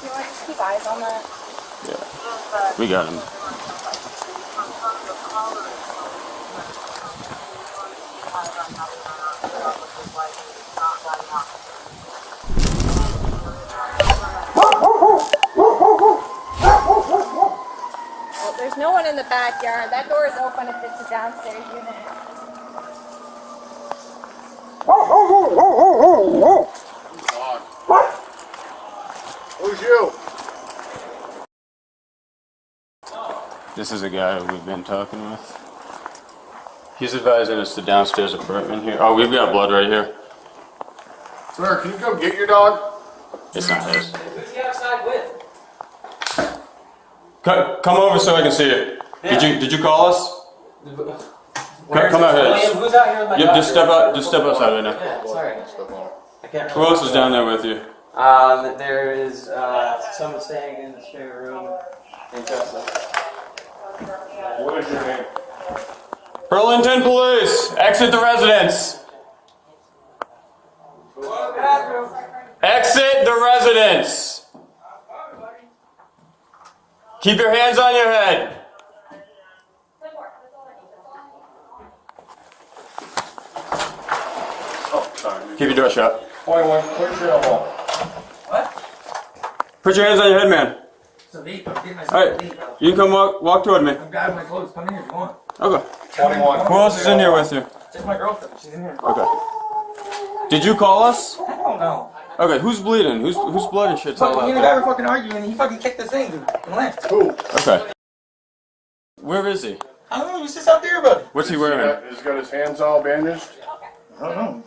you want to just keep eyes on that? Yeah. We got him. Well, there's no one in the backyard. That door is open if it's a downstairs unit. Who's you? This is a guy we've been talking with. He's advising us the downstairs apartment here. Oh, we've got blood right here. Sir, can you come get your dog? It's not his. Who's he outside with? Come over so I can see it. Yeah. Did you call us? Come out here. Who's out here with my Yep, dog? just step out. Just step outside right now. Yeah, sorry. I can't Who else is down there with you? There is someone staying in the spare room in Tesla. What is your name? Burlington Police, exit the residence. Exit the residence. Keep your hands on your head. Oh, sorry. Keep your door shut. Point one, put your elbow. What? Put your hands on your head, man. It's a vape. I'm getting myself All a right, vape, bro. you can come walk toward me. I'm grabbing my clothes. Come in here if you want. Okay. 21. Who else is in here with you? Just my girlfriend. She's in here. Okay. Did you call us? I don't know. Okay, who's bleeding? Who's blood and shit's all Fucking, me out and the guy there? were fucking arguing and he fucking kicked the thing, dude, and left. Who? Okay. Where is he? I don't know. He was just out there, buddy. What's he wearing? He's got his hands all bandaged. I don't know.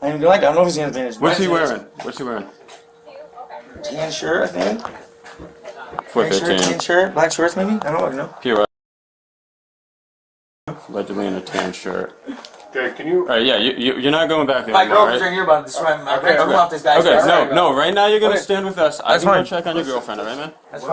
I don't even like that. I don't know if he's gonna finish. What's he wearing? What's he wearing? Tan shirt, I think. 415. Tan shirt, black shorts maybe. I don't know. Pure. Allegedly in a tan shirt. Okay, can you? Alright, yeah, you're not going back My anymore, girlfriend's right? right here, but I'm destroying my Okay, room off this guy's Okay, house. no, right now you're gonna stand with us. I That's can go fine. check on your girlfriend, alright, man? That's fine.